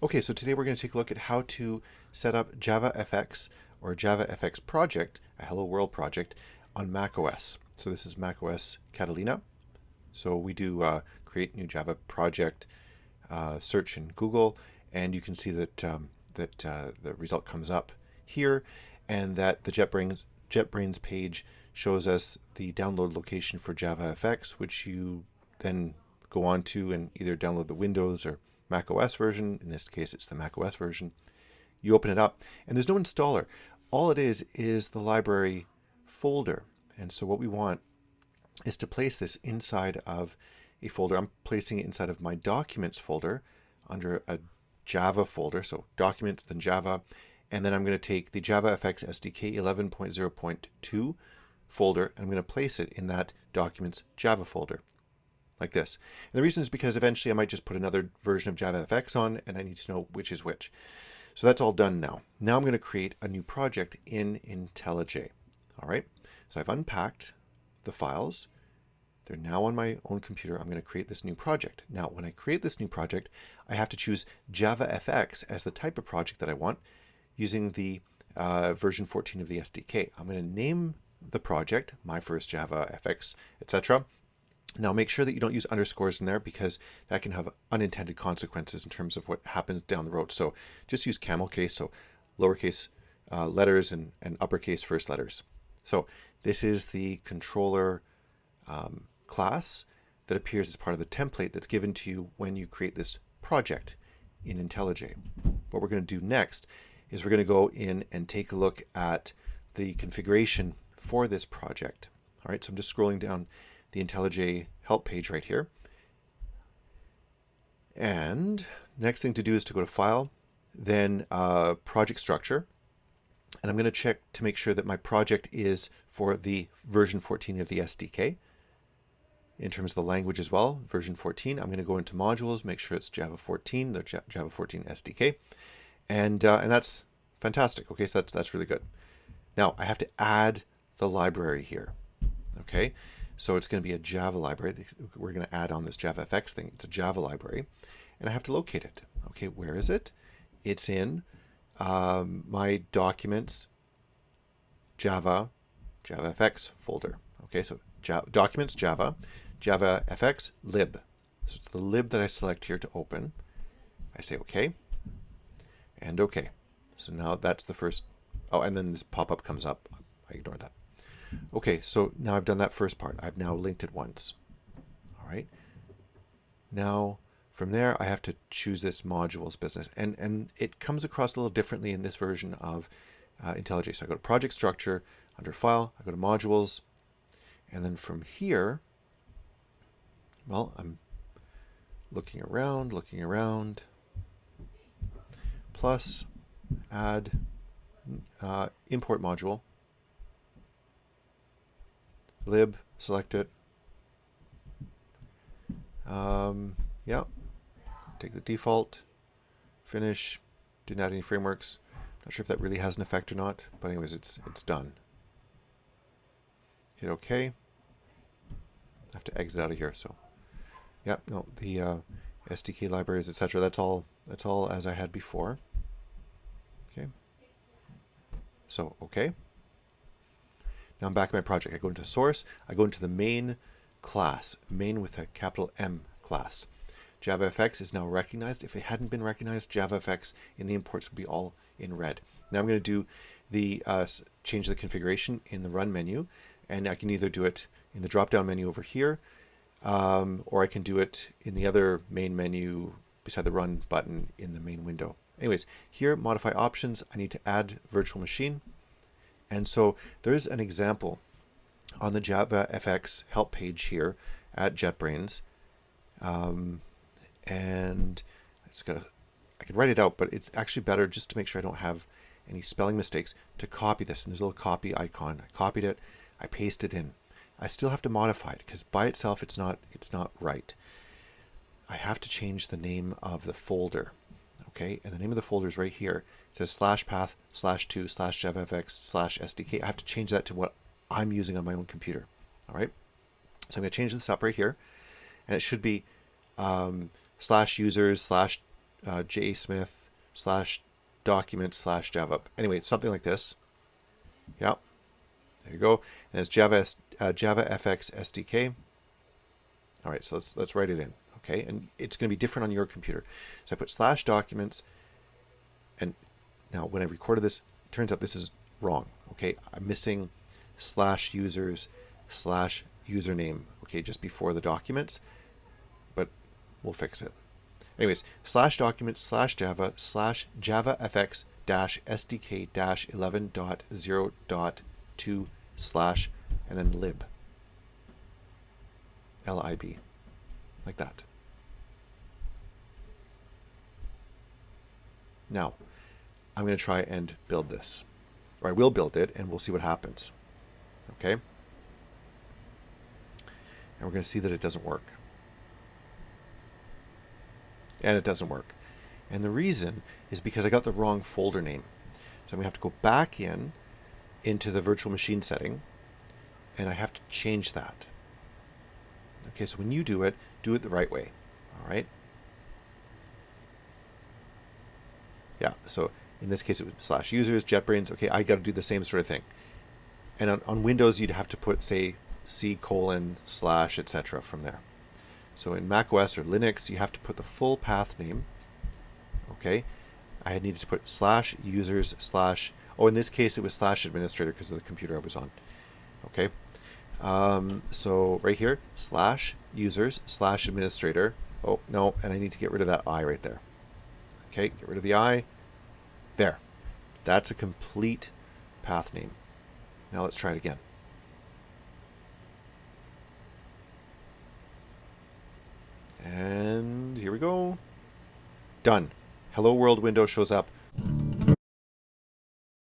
Okay, so today we're going to take a look at how to set up JavaFX or JavaFX project, a Hello World project, on macOS. So this is macOS Catalina. So we do create new Java project, search in Google, and you can see that the result comes up here, and that the JetBrains page shows us the download location for JavaFX, which you then go on to and either download the Windows or macOS version. In this case, it's the macOS version. You open it up, and there's no installer. All it is the library folder. And so what we want is to place this inside of a folder. I'm placing it inside of my documents folder under a Java folder. So documents, then Java. And then I'm going to take the JavaFX SDK 11.0.2 folder, and I'm going to place it in that documents Java folder, like this. And the reason is because eventually I might just put another version of JavaFX on, and I need to know which is which. So that's all done now. Now I'm going to create a new project in IntelliJ. All right. So I've unpacked the files. They're now on my own computer. I'm going to create this new project. Now, when I create this new project, I have to choose JavaFX as the type of project that I want using the version 14 of the SDK. I'm going to name the project, my first JavaFX, etc. Now make sure that you don't use underscores in there because that can have unintended consequences in terms of what happens down the road. So just use camel case, so lowercase letters and uppercase first letters. So this is the controller class that appears as part of the template that's given to you when you create this project in IntelliJ. What we're going to do next is we're going to go in and take a look at the configuration for this project. All right, so I'm just scrolling down the IntelliJ help page right here. And next thing to do is to go to File, then Project Structure. And I'm going to check to make sure that my project is for the version 14 of the SDK. In terms of the language as well, version 14, I'm going to go into Modules, make sure it's Java 14, the Java 14 SDK. And that's fantastic. Okay, so that's really good. Now I have to add the library here. Okay, so it's going to be a Java library. We're going to add on this JavaFX thing. It's a Java library, and I have to locate it. Okay, where is it? It's in my documents Java JavaFX folder. Okay, so documents Java JavaFX lib. So it's the lib that I select here to open. I say OK and OK. So now that's the first. Oh, and then this pop-up comes up. I ignore that. Okay, so now I've done that first part. I've now linked it once. All right. Now from there, I have to choose this modules business, and it comes across a little differently in this version of IntelliJ. So I go to Project Structure, under File, I go to Modules, and then from here, well, I'm looking around, plus add import module, lib, select it. Yeah, take the default, finish, didn't add any frameworks. Not sure if that really has an effect or not, but anyways, it's done. Hit OK. I have to exit out of here. So, yeah, no, the SDK libraries, etc. That's all as I had before. Okay. So, OK. Now I'm back in my project. I go into source. I go into the main class, main with a capital M class. JavaFX is now recognized. If it hadn't been recognized, JavaFX in the imports would be all in red. Now I'm going to do the change the configuration in the run menu, and I can either do it in the drop-down menu over here, or I can do it in the other main menu beside the run button in the main window. Anyways, here, modify options. I need to add virtual machine. And so there is an example on the JavaFX help page here at JetBrains. And I could write it out, but it's actually better just to make sure I don't have any spelling mistakes to copy this. And there's a little copy icon. I copied it, I pasted it in. I still have to modify it because by itself it's not right. I have to change the name of the folder. Okay, and the name of the folder is right here. It says /path/2/JavaFX/SDK. I have to change that to what I'm using on my own computer. All right, so I'm going to change this up right here, and it should be /users/ jsmith slash document slash java. Anyway, it's something like this. Yeah, there you go. And it's Java FX SDK. All right, so let's write it in. Okay, and it's going to be different on your computer. So I put slash documents, and now when I recorded this, it turns out this is wrong. Okay, I'm missing slash users slash username. Okay, just before the documents, but we'll fix it. Anyways, slash documents slash Java slash JavaFX dash SDK dash 11.0.2 slash and then lib. LIB. Like that. Now, I'm going to try and build this. Or I will build it and we'll see what happens. Okay? And we're going to see that it doesn't work. And it doesn't work. And the reason is because I got the wrong folder name. So I'm going to have to go back into the virtual machine setting, and I have to change that. Okay, so when you do it the right way. All right? Yeah, so in this case it was slash users, JetBrains. Okay, I got to do the same sort of thing. And on Windows, you'd have to put, say, C:/ etc. from there. So in macOS or Linux, you have to put the full path name. Okay, I needed to put slash users slash, oh, in this case it was slash administrator because of the computer I was on. Okay, so right here, slash users slash administrator. Oh, no, and I need to get rid of that I right there. Okay, get rid of the I. There. That's a complete path name. Now let's try it again. And here we go. Done. Hello World window shows up.